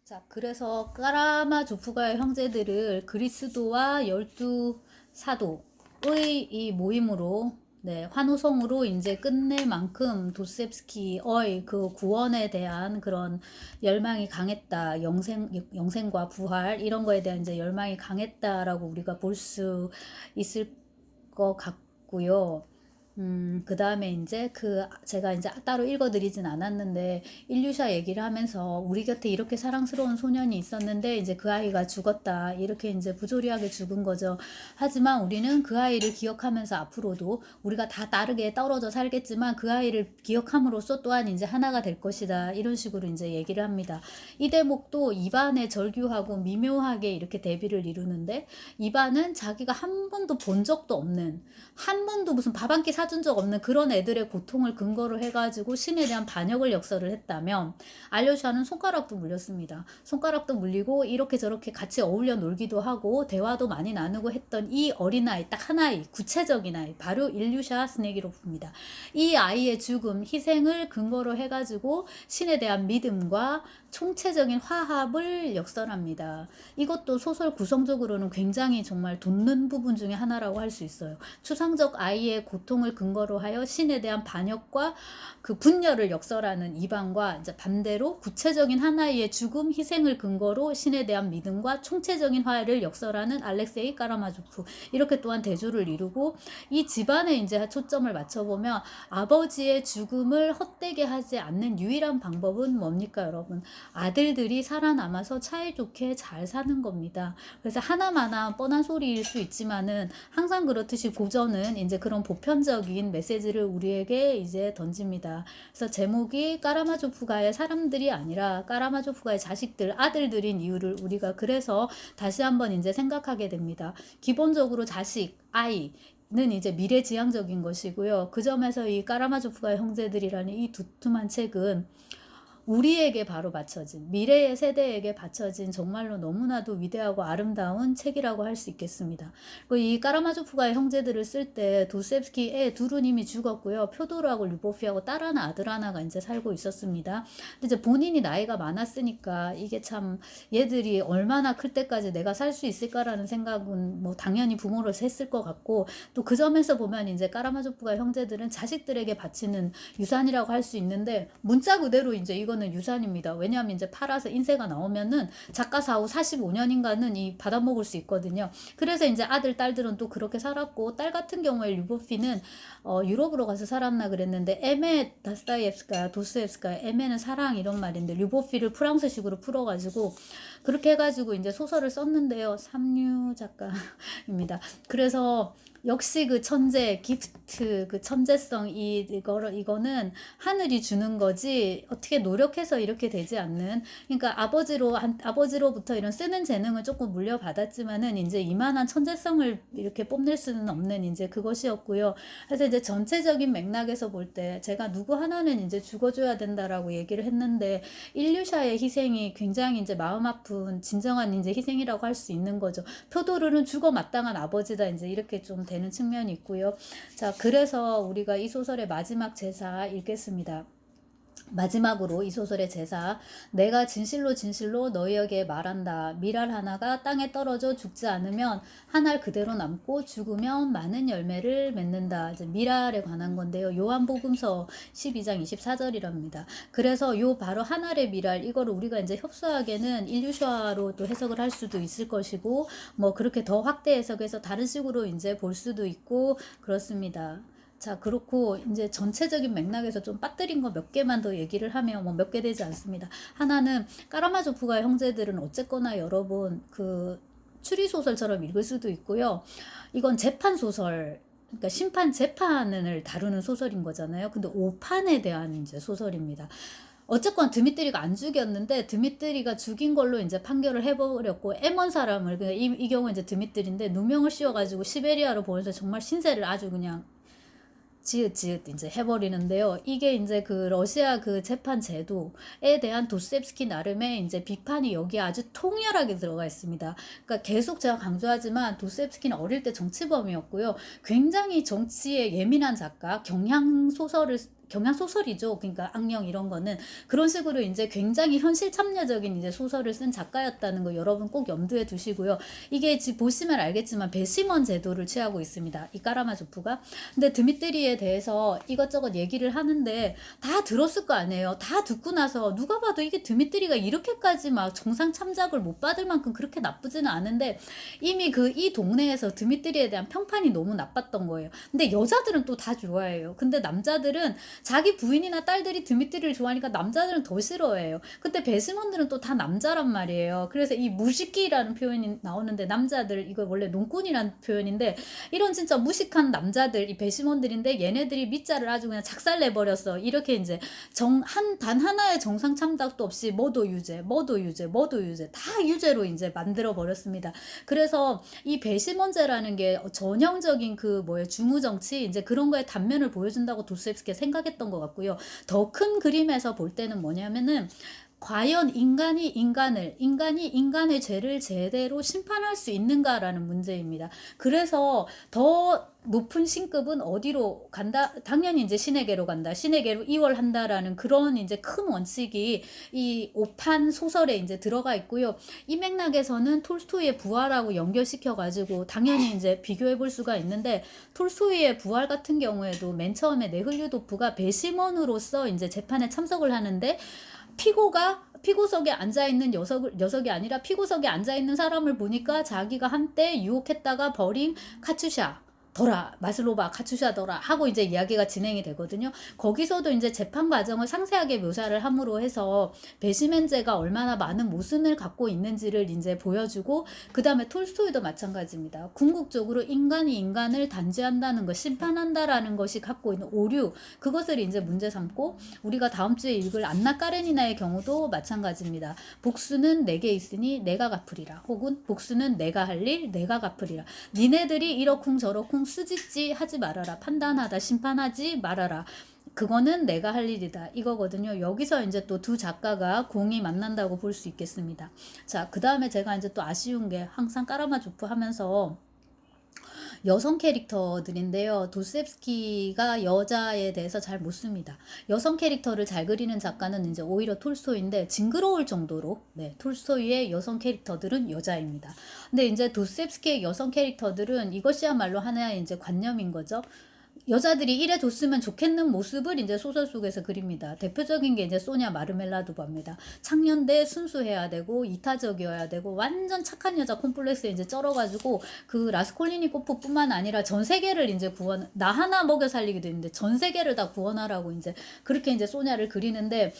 자, 그래서 까라마조프가의 형제들을 그리스도와 열두 사도의 이 모임으로 환호성으로 이제 끝낼 만큼 도스옙스키의 그 구원에 대한 그런 열망이 강했다. 영생과 부활 이런 거에 대한 이제 열망이 강했다라고 우리가 볼 수 있을 것 같고요. 그 다음에 이제 제가 이제 따로 읽어드리진 않았는데, 일류샤 얘기를 하면서 우리 곁에 이렇게 사랑스러운 소년이 있었는데, 이제 그 아이가 죽었다. 이렇게 이제 부조리하게 죽은 거죠. 하지만 우리는 그 아이를 기억하면서 앞으로도 우리가 다 다르게 떨어져 살겠지만 그 아이를 기억함으로써 또한 이제 하나가 될 것이다. 이런 식으로 이제 얘기를 합니다. 이 대목도 이반의 절규하고 미묘하게 이렇게 대비를 이루는데, 이반은 자기가 한 번도 본 적도 없는, 한 번도 무슨 밥 한 끼 사준 적 없는 그런 애들의 고통을 근거로 해가지고 신에 대한 반역을 역설을 했다면, 알료샤는 손가락도 물렸습니다. 손가락도 물리고 이렇게 저렇게 같이 어울려 놀기도 하고 대화도 많이 나누고 했던 이 어린아이, 딱 하나의 구체적인 아이, 바로 일류샤 스네기로프입니다. 이 아이의 죽음, 희생을 근거로 해가지고 신에 대한 믿음과 총체적인 화합을 역설합니다. 이것도 소설 구성적으로는 굉장히 정말 돋는 부분 중에 하나라고 할 수 있어요. 추상적 아이의 고통을 근거로 하여 신에 대한 반역과 그 분열을 역설하는 이방과 이제 반대로 구체적인 하나의 죽음, 희생을 근거로 신에 대한 믿음과 총체적인 화해를 역설하는 알렉세이 까라마조프, 이렇게 또한 대조를 이루고, 이 집안에 이제 초점을 맞춰보면 아버지의 죽음을 헛되게 하지 않는 유일한 방법은 뭡니까, 여러분? 아들들이 살아남아서 사이좋게 잘 사는 겁니다. 그래서 하나마나 뻔한 소리일 수 있지만은 항상 그렇듯이 고전은 이제 그런 보편적인 메시지를 우리에게 이제 던집니다. 그래서 제목이 까라마조프가의 사람들이 아니라 까라마조프가의 자식들, 아들들인 이유를 우리가 그래서 다시 한번 이제 생각하게 됩니다. 기본적으로 자식, 아이 는 이제 미래지향적인 것이고요. 그 점에서 이 까라마조프가의 형제들이라는 이 두툼한 책은 우리에게 바로 바쳐진, 미래의 세대에게 바쳐진 정말로 너무나도 위대하고 아름다운 책이라고 할 수 있겠습니다. 이 까라마조프가의 형제들을 쓸 때 도스옙스키 애 둘은 이미 죽었고요. 표도르하고 류보피하고 딸 하나, 아들 하나가 이제 살고 있었습니다. 근데 이제 본인이 나이가 많았으니까 이게 참 얘들이 얼마나 클 때까지 내가 살 수 있을까라는 생각은 뭐 당연히 부모로서 했을 것 같고, 또 그 점에서 보면 이제 까라마조프가의 형제들은 자식들에게 바치는 유산이라고 할 수 있는데, 문자 그대로 이제 이거는 유산입니다. 왜냐하면 이제 팔아서 인쇄가 나오면은 작가 사후 45년인가는 이 받아먹을 수 있거든요. 그래서 이제 아들, 딸들은 또 그렇게 살았고, 딸 같은 경우에 류보피는 유럽으로 가서 살았나 그랬는데, 에메 다스타이옙스카야, 도스옙스카야, 에메는 사랑 이런 말인데, 류보피를 프랑스식으로 풀어가지고 그렇게 해가지고 이제 소설을 썼는데요. 삼류 작가입니다. 그래서 역시 그 천재, 기프트, 그 천재성, 이거는 하늘이 주는 거지, 어떻게 노력해서 이렇게 되지 않는, 그러니까 아버지로부터 이런 쓰는 재능을 조금 물려받았지만은, 이제 이만한 천재성을 이렇게 뽐낼 수는 없는 이제 그것이었고요. 그래서 이제 전체적인 맥락에서 볼 때, 제가 누구 하나는 이제 죽어줘야 된다라고 얘기를 했는데, 일류샤의 희생이 굉장히 이제 마음 아픈 진정한 이제 희생이라고 할 수 있는 거죠. 표도르는 죽어 마땅한 아버지다, 이제 이렇게 좀 되는 측면이 있고요. 자, 그래서 우리가 이 소설의 마지막 제사 읽겠습니다. 마지막으로 이 소설의 제사, 내가 진실로 진실로 너희에게 말한다. 밀알 하나가 땅에 떨어져 죽지 않으면 한 알 그대로 남고 죽으면 많은 열매를 맺는다. 이제 밀알에 관한 건데요. 요한복음서 12장 24절이랍니다. 그래서 요 바로 한 알의 밀알, 이거를 우리가 이제 협소하게는 일류샤로 또 해석을 할 수도 있을 것이고, 뭐 그렇게 더 확대 해석해서 다른 식으로 이제 볼 수도 있고 그렇습니다. 자, 그렇고 이제 전체적인 맥락에서 좀 빠뜨린 거 몇 개만 더 얘기를 하면 뭐 몇 개 되지 않습니다. 하나는 까라마조프가의 형제들은 어쨌거나 여러분 그 추리 소설처럼 읽을 수도 있고요. 이건 재판 소설, 그러니까 심판 재판을 다루는 소설인 거잖아요. 근데 오판에 대한 이제 소설입니다. 어쨌건 드미트리가 안 죽였는데, 드미트리가 죽인 걸로 이제 판결을 해버렸고, M1 사람을, 이 경우 이제 드미트리인데 누명을 씌워가지고 시베리아로 보내서 정말 신세를 아주 그냥 지읒 이제 해버리는데요. 이게 이제 그 러시아 그 재판 제도에 대한 도스옙스키 나름의 이제 비판이 여기에 아주 통렬하게 들어가 있습니다. 그러니까 계속 제가 강조하지만 도스옙스키는 어릴 때 정치범이었고요. 굉장히 정치에 예민한 작가, 경향 소설이죠. 그러니까 악령 이런 거는 그런 식으로 이제 굉장히 현실 참여적인 이제 소설을 쓴 작가였다는 거 여러분 꼭 염두에 두시고요. 이게 지금 보시면 알겠지만 배심원 제도를 취하고 있습니다. 이 까라마조프가. 근데 드미트리에 대해서 이것저것 얘기를 하는데 다 들었을 거 아니에요. 다 듣고 나서 누가 봐도 이게 드미트리가 이렇게까지 막 정상 참작을 못 받을 만큼 그렇게 나쁘지는 않은데 이미 그 이 동네에서 드미트리에 대한 평판이 너무 나빴던 거예요. 근데 여자들은 또 다 좋아해요. 근데 남자들은 자기 부인이나 딸들이 드미트리를 좋아하니까 남자들은 더 싫어해요. 근데 배심원들은 또 다 남자란 말이에요. 그래서 이 무식기라는 표현이 나오는데 남자들 이거 원래 농꾼이라는 표현인데 이런 진짜 무식한 남자들 이 배심원들인데 얘네들이 밑자를 아주 그냥 작살내버렸어. 이렇게 이제 단 하나의 정상 참작도 없이 뭐도 유죄 다 유죄로 이제 만들어 버렸습니다. 그래서 이 배심원죄라는 게 전형적인 그 뭐예요 중우정치 이제 그런 거에 단면을 보여준다고 도스토옙스키가 생각했던 것 같고요. 더 큰 그림에서 볼 때는 뭐냐면은 과연 인간이 인간의 죄를 제대로 심판할 수 있는가라는 문제입니다. 그래서 더 높은 신급은 어디로 간다? 당연히 이제 신에게로 간다. 신에게로 이월한다라는 그런 이제 큰 원칙이 이 오판 소설에 이제 들어가 있고요. 이 맥락에서는 톨스토이의 부활하고 연결시켜 가지고 당연히 이제 비교해 볼 수가 있는데 톨스토이의 부활 같은 경우에도 맨 처음에 네흐류도프가 배심원으로서 이제 재판에 참석을 하는데 피고석에 앉아있는 녀석이 아니라 피고석에 앉아있는 사람을 보니까 자기가 한때 유혹했다가 버린 카츄샤 더라 마슬로바 카츄샤 더라 하고 이제 이야기가 진행이 되거든요. 거기서도 이제 재판 과정을 상세하게 묘사를 함으로 해서 배심원죄가 얼마나 많은 모순을 갖고 있는지를 이제 보여주고 그 다음에 톨스토이도 마찬가지입니다. 궁극적으로 인간이 인간을 단죄한다는 것, 심판한다라는 것이 갖고 있는 오류 그것을 이제 문제 삼고 우리가 다음 주에 읽을 안나 까레니나의 경우도 마찬가지입니다. 복수는 내게 있으니 내가 갚으리라 혹은 복수는 내가 할 일 내가 갚으리라. 니네들이 이러쿵 저러쿵 수짓지 하지 말아라. 판단하다 심판하지 말아라. 그거는 내가 할 일이다. 이거거든요. 여기서 이제 또 두 작가가 공이 만난다고 볼 수 있겠습니다. 자, 그 다음에 제가 이제 또 아쉬운 게 항상 까라마조프 하면서 여성 캐릭터들인데요. 도스토옙스키가 여자에 대해서 잘 못 씁니다. 여성 캐릭터를 잘 그리는 작가는 이제 오히려 톨스토이인데 징그러울 정도로 톨스토이의 여성 캐릭터들은 여자입니다. 근데 이제 도스토옙스키의 여성 캐릭터들은 이것이야말로 하나의 이제 관념인 거죠. 여자들이 이래 줬으면 좋겠는 모습을 이제 소설 속에서 그립니다. 대표적인 게 이제 소냐 마르멜라도바입니다. 창년대 순수해야 되고 이타적이어야 되고 완전 착한 여자 콤플렉스에 이제 쩔어가지고 그 라스콜리니코프뿐만 아니라 전 세계를 이제 나 하나 먹여 살리기도 했는데 전 세계를 다 구원하라고 이제 그렇게 이제 소냐를 그리는데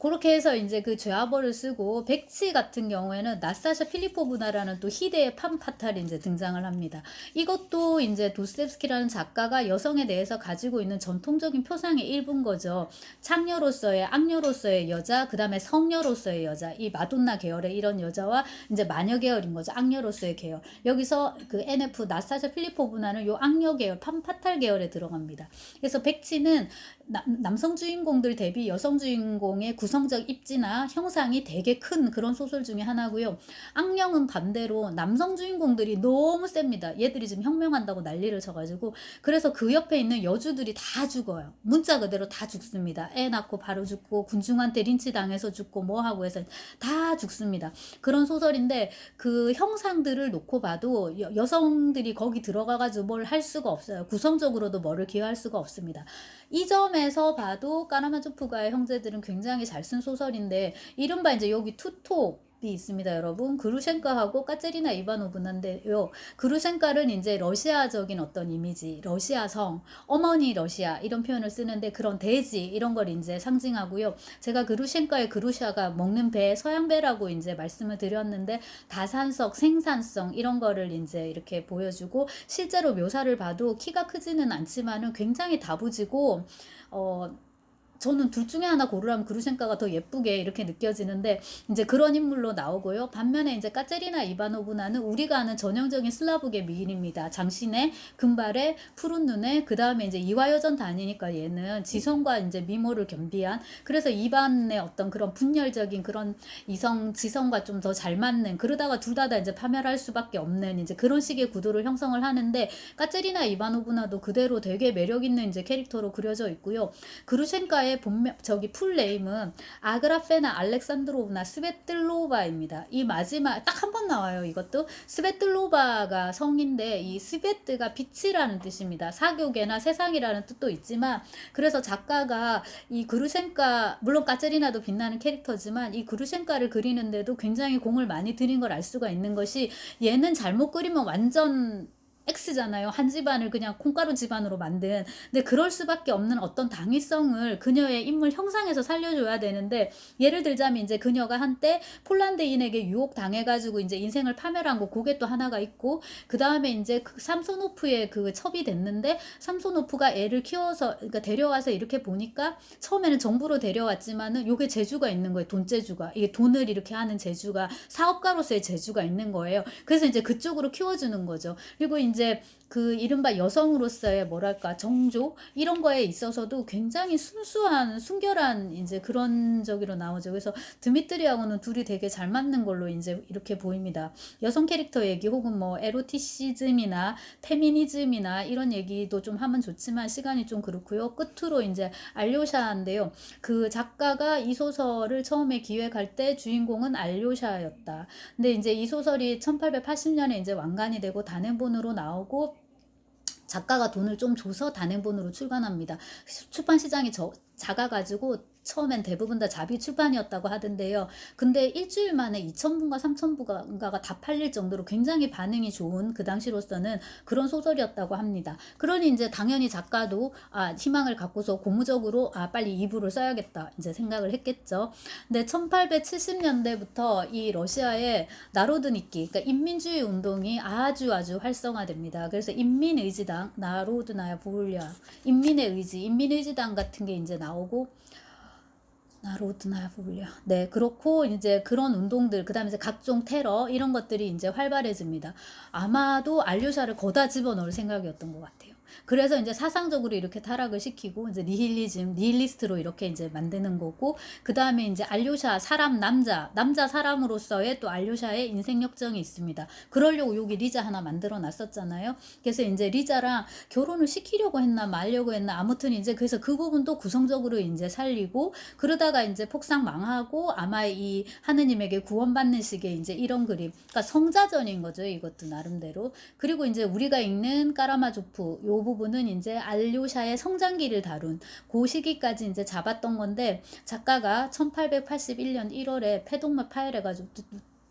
그렇게 해서 이제 그 죄아벌을 쓰고 백치 같은 경우에는 나스타샤 필리포브나라는 또 희대의 판파탈이 이제 등장을 합니다. 이것도 이제 도스토옙스키라는 작가가 여성에 대해서 가지고 있는 전통적인 표상의 일부인 거죠. 창녀로서의 악녀로서의 여자, 그 다음에 성녀로서의 여자, 이 마돈나 계열의 이런 여자와 이제 마녀 계열인 거죠. 악녀로서의 계열. 여기서 그 NF 나스타샤 필리포브나는 요 악녀 계열, 판파탈 계열에 들어갑니다. 그래서 백치는 남성 주인공들 대비 여성 주인공의 구성적 입지나 형상이 되게 큰 그런 소설 중에 하나고요. 악령은 반대로 남성 주인공들이 너무 셉니다. 얘들이 지금 혁명한다고 난리를 쳐가지고 그래서 그 옆에 있는 여주들이 다 죽어요. 문자 그대로 다 죽습니다. 애 낳고 바로 죽고 군중한테 린치 당해서 죽고 뭐 하고 해서 다 죽습니다. 그런 소설인데 그 형상들을 놓고 봐도 여성들이 거기 들어가가지고 뭘 할 수가 없어요. 구성적으로도 뭐를 기여할 수가 없습니다. 이 점에서 봐도 까라마조프가의 형제들은 굉장히 잘 쓴 소설인데 이른바 이제 여기 투톱이 있습니다, 여러분. 그루셴카하고 까제리나 이바노브나인데요. 그루셴카는 이제 러시아적인 어떤 이미지, 러시아성, 어머니 러시아 이런 표현을 쓰는데 그런 돼지 이런 걸 이제 상징하고요. 제가 그루셴카의 그루샤가 먹는 배, 서양배라고 이제 말씀을 드렸는데 다산성, 생산성 이런 거를 이제 이렇게 보여주고 실제로 묘사를 봐도 키가 크지는 않지만은 굉장히 다부지고 저는 둘 중에 하나 고르라면 그루셴카가 더 예쁘게 이렇게 느껴지는데 이제 그런 인물로 나오고요. 반면에 이제 까테리나 이바노브나는 우리가 아는 전형적인 슬라브계 미인입니다. 장신의 금발에 푸른 눈에 그다음에 이제 이화여전 다니니까 얘는 지성과 이제 미모를 겸비한, 그래서 이반의 어떤 그런 분열적인 그런 이성 지성과 좀 더 잘 맞는, 그러다가 둘 다 이제 파멸할 수밖에 없는 이제 그런 식의 구도를 형성을 하는데, 까테리나 이바노브나도 그대로 되게 매력 있는 이제 캐릭터로 그려져 있고요. 그루셴카의 본명 저기 풀네임은 아그라페나 알렉산드로브나 스베틀로바입니다. 이 마지막 딱 한 번 나와요. 이것도 스베틀로바가 성인데 이 스베트가 빛이라는 뜻입니다. 사교계나 세상이라는 뜻도 있지만, 그래서 작가가 이 그루셴카, 물론 까체리나도 빛나는 캐릭터지만 이 그루셴카를 그리는데도 굉장히 공을 많이 들인 걸 알 수가 있는 것이, 얘는 잘못 그리면 완전 X잖아요. 한 집안을 그냥 콩가루 집안으로 만든. 근데 그럴 수밖에 없는 어떤 당위성을 그녀의 인물 형상에서 살려줘야 되는데, 예를 들자면 이제 그녀가 한때 폴란드인에게 유혹 당해가지고 이제 인생을 파멸한 거, 그게 또 하나가 있고, 그 다음에 이제 그 삼소노프의 그 첩이 됐는데, 삼소노프가 애를 키워서 그러니까 데려와서 이렇게 보니까 처음에는 정부로 데려왔지만은 요게 재주가 있는 거예요. 돈재주가, 이게 돈을 이렇게 하는 재주가, 사업가로서의 재주가 있는 거예요. 그래서 이제 그쪽으로 키워주는 거죠. 그리고 이제 그 이른바 여성으로서의 뭐랄까 정조 이런 거에 있어서도 굉장히 순수한 순결한 이제 그런 저기로 나오죠. 그래서 드미트리하고는 둘이 되게 잘 맞는 걸로 이제 이렇게 보입니다. 여성 캐릭터 얘기 혹은 뭐 에로티시즘이나 페미니즘이나 이런 얘기도 좀 하면 좋지만 시간이 좀 그렇고요. 끝으로 이제 알료샤인데요. 그 작가가 이 소설을 처음에 기획할 때 주인공은 알료샤였다. 근데 이제 이 소설이 1880년에 이제 완간이 되고 단행본으로 나오고, 작가가 돈을 좀 줘서 단행본으로 출간합니다. 출판 시장이 작아가지고 처음엔 대부분 다 자비 출판이었다고 하던데요. 근데 일주일 만에 2,000부인가 3,000부가가 다 팔릴 정도로 굉장히 반응이 좋은, 그 당시로서는 그런 소설이었다고 합니다. 그러니 이제 당연히 작가도 희망을 갖고서 고무적으로 빨리 2부를 써야겠다 이제 생각을 했겠죠. 근데 1870년대부터 이 러시아의 나로드니키, 그러니까 인민주의 운동이 아주 활성화됩니다. 그래서 인민의지당, 나로드나야 보울랴, 인민의 의지, 인민의지당 같은 게 이제 나오고, 나로드나야 보울랴. 네, 그렇고 이제 그런 운동들, 그다음에 이제 각종 테러 이런 것들이 이제 활발해집니다. 아마도 알류샤를 거다 집어넣을 생각이었던 것 같아요. 그래서 이제 사상적으로 이렇게 타락을 시키고 이제 니힐리즘, 니힐리스트로 이렇게 이제 만드는 거고, 그 다음에 이제 알료샤 사람 남자 사람으로서의 또 알료샤의 인생 역정이 있습니다. 그러려고 여기 리자 하나 만들어 놨었잖아요. 그래서 이제 리자랑 결혼을 시키려고 했나 말려고 했나, 아무튼 이제 그래서 그 부분도 구성적으로 이제 살리고, 그러다가 이제 폭삭 망하고 아마 이 하느님에게 구원받는 식의 이제 이런 그림, 그러니까 성자전인 거죠. 이것도 나름대로. 그리고 이제 우리가 읽는 까라마조프 요 부분은 이제 알료샤의 성장기를 다룬 그 시기까지 이제 잡았던 건데, 작가가 1881년 1월에 폐동맥 파열해가지고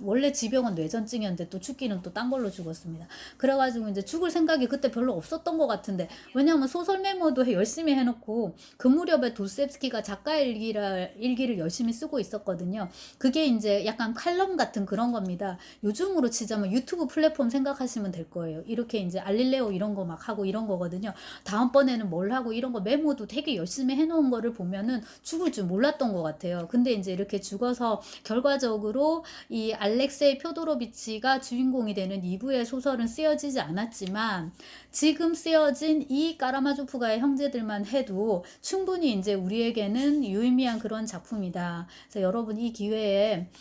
원래 지병은 뇌전증이었는데 또 죽기는 또 딴 걸로 죽었습니다. 그래가지고 이제 죽을 생각이 그때 별로 없었던 것 같은데, 왜냐하면 소설 메모도 열심히 해놓고 그 무렵에 도스옙스키가 작가 일기를 열심히 쓰고 있었거든요. 그게 이제 약간 칼럼 같은 그런 겁니다. 요즘으로 치자면 유튜브 플랫폼 생각하시면 될 거예요. 이렇게 이제 알릴레오 이런 거 막 하고 이런 거거든요. 다음번에는 뭘 하고 이런 거 메모도 되게 열심히 해놓은 거를 보면은 죽을 줄 몰랐던 것 같아요. 근데 이제 이렇게 죽어서 결과적으로 이 알렉세이 표도로비치가 주인공이 되는 2부의 소설은 쓰여지지 않았지만, 지금 쓰여진 이 까라마조프가의 형제들만 해도 충분히 이제 우리에게는 유의미한 그런 작품이다. 그래서 여러분 이 기회에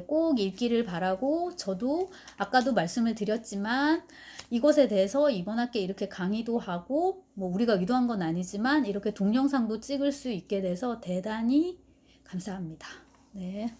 꼭 읽기를 바라고, 저도 아까도 말씀을 드렸지만 이것에 대해서 이번 학기에 이렇게 강의도 하고, 뭐 우리가 의도한 건 아니지만 이렇게 동영상도 찍을 수 있게 돼서 대단히 감사합니다. 네.